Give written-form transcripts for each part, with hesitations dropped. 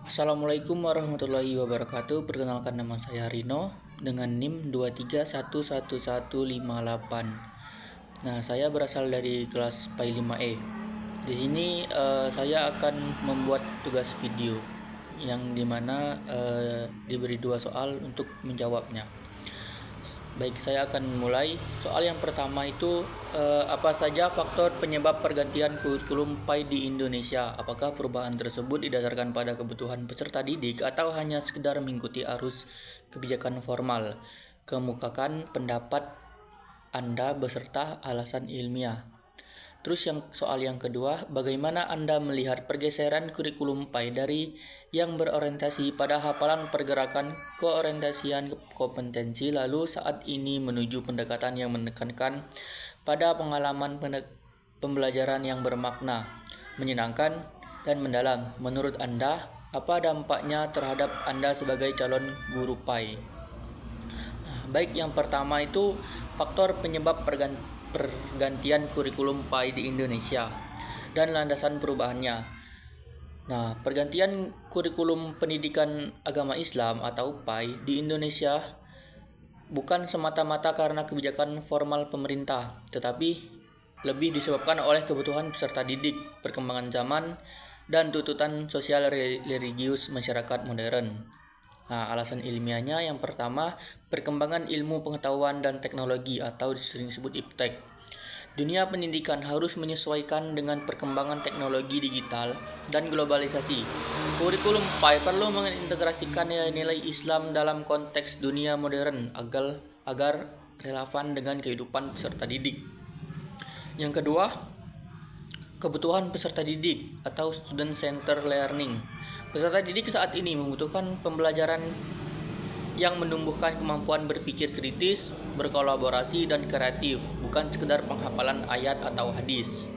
Assalamualaikum warahmatullahi wabarakatuh. Perkenalkan, nama saya Rino dengan NIM 2311158. Nah, saya berasal dari kelas PAI 5E. Di sini saya akan membuat tugas video yang dimana diberi 2 soal untuk menjawabnya. Baik, saya akan mulai. Soal yang pertama itu, apa saja faktor penyebab pergantian kurikulum PAI di Indonesia? Apakah perubahan tersebut didasarkan pada kebutuhan peserta didik atau hanya sekedar mengikuti arus kebijakan formal? Kemukakan pendapat Anda beserta alasan ilmiah. Terus soal yang kedua, bagaimana Anda melihat pergeseran kurikulum PAI dari yang berorientasi pada hafalan pergerakan ke orientasian kompetensi lalu saat ini menuju pendekatan yang menekankan pada pengalaman pembelajaran yang bermakna, menyenangkan, dan mendalam? Menurut Anda, apa dampaknya terhadap Anda sebagai calon guru PAI? Baik, yang pertama itu faktor penyebab pergantian kurikulum PAI di Indonesia dan landasan perubahannya. Nah, pergantian kurikulum pendidikan agama Islam atau PAI di Indonesia bukan semata-mata karena kebijakan formal pemerintah, tetapi lebih disebabkan oleh kebutuhan peserta didik, perkembangan zaman, dan tuntutan sosial religius masyarakat modern. Nah, alasan ilmiahnya yang pertama, perkembangan ilmu pengetahuan dan teknologi atau sering disebut iptek. Dunia pendidikan harus menyesuaikan dengan perkembangan teknologi digital dan globalisasi. Kurikulum PAI perlu mengintegrasikan nilai-nilai Islam dalam konteks dunia modern agar relevan dengan kehidupan peserta didik. Yang kedua, kebutuhan peserta didik atau student center learning. Peserta didik saat ini membutuhkan pembelajaran yang menumbuhkan kemampuan berpikir kritis, berkolaborasi, dan kreatif, bukan sekedar penghafalan ayat atau hadis.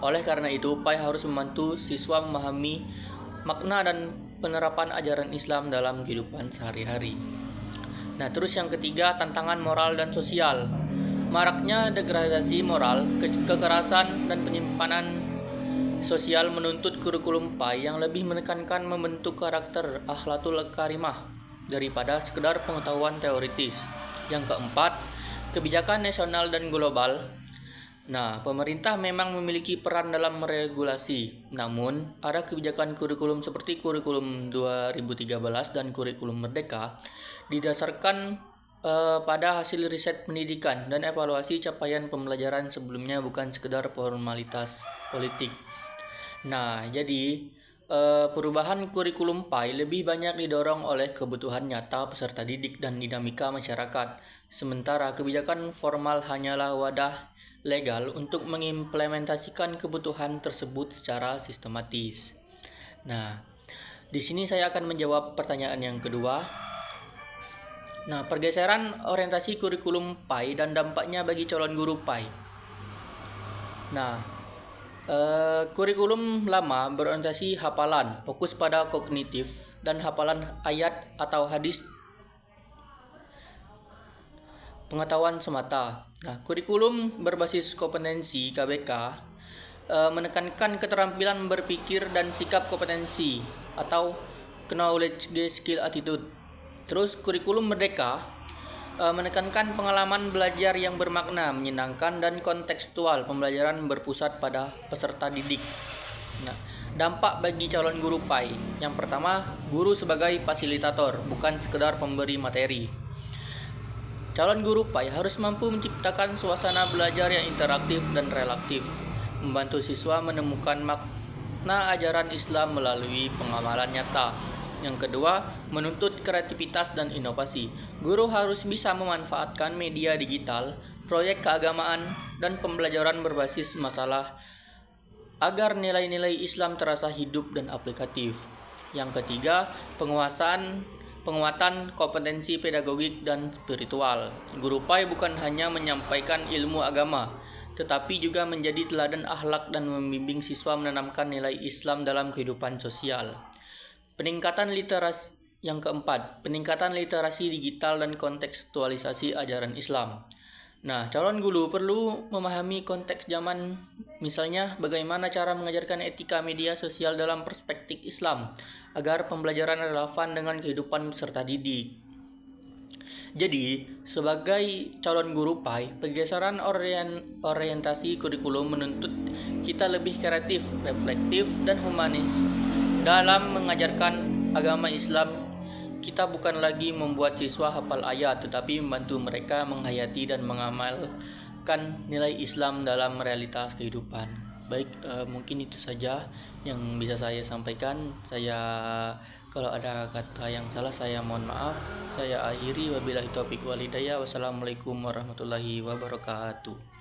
Oleh karena itu, PAI harus membantu siswa memahami makna dan penerapan ajaran Islam dalam kehidupan sehari-hari. Nah, terus yang ketiga, tantangan moral dan sosial. Maraknya degradasi moral, kekerasan, dan penyimpanan sosial menuntut kurikulum PAI yang lebih menekankan membentuk karakter akhlakul karimah daripada sekedar pengetahuan teoritis. Yang keempat, kebijakan nasional dan global. Nah, pemerintah memang memiliki peran dalam meregulasi, namun ada kebijakan kurikulum seperti kurikulum 2013 dan kurikulum Merdeka didasarkan pada hasil riset pendidikan dan evaluasi capaian pembelajaran sebelumnya, bukan sekedar formalitas politik. Nah, jadi perubahan kurikulum PAI lebih banyak didorong oleh kebutuhan nyata peserta didik dan dinamika masyarakat, sementara kebijakan formal hanyalah wadah legal untuk mengimplementasikan kebutuhan tersebut secara sistematis. Nah, di sini saya akan menjawab pertanyaan yang kedua. Nah, pergeseran orientasi kurikulum PAI dan dampaknya bagi calon guru PAI. Nah, kurikulum lama berorientasi hafalan, fokus pada kognitif dan hafalan ayat atau hadis, pengetahuan semata. Nah, kurikulum berbasis kompetensi KBK menekankan keterampilan berpikir dan sikap kompetensi atau knowledge, skill, attitude. Terus kurikulum Merdeka menekankan pengalaman belajar yang bermakna, menyenangkan, dan kontekstual. Pembelajaran berpusat pada peserta didik. Nah, dampak bagi calon guru PAI. Yang pertama, guru sebagai fasilitator, bukan sekedar pemberi materi. Calon guru PAI harus mampu menciptakan suasana belajar yang interaktif dan relatif, membantu siswa menemukan makna ajaran Islam melalui pengamalan nyata. Yang kedua, menuntut kreativitas dan inovasi. Guru harus bisa memanfaatkan media digital, proyek keagamaan, dan pembelajaran berbasis masalah agar nilai-nilai Islam terasa hidup dan aplikatif. Yang ketiga, penguatan kompetensi pedagogik dan spiritual. Guru PAI bukan hanya menyampaikan ilmu agama, tetapi juga menjadi teladan akhlak dan membimbing siswa menanamkan nilai Islam dalam kehidupan sosial. Peningkatan literasi. Yang keempat, peningkatan literasi digital dan kontekstualisasi ajaran Islam. Nah, calon guru perlu memahami konteks zaman, misalnya bagaimana cara mengajarkan etika media sosial dalam perspektif Islam, agar pembelajaran relevan dengan kehidupan peserta didik. Jadi, sebagai calon guru PAI, pergeseran orientasi kurikulum menuntut kita lebih kreatif, reflektif, dan humanis. Dalam mengajarkan agama Islam, kita bukan lagi membuat siswa hafal ayat, tetapi membantu mereka menghayati dan mengamalkan nilai Islam dalam realitas kehidupan. Baik, mungkin itu saja yang bisa saya sampaikan. Kalau ada kata yang salah, saya mohon maaf. Saya akhiri, wabillahi taufiq wal hidayah. Wassalamualaikum warahmatullahi wabarakatuh.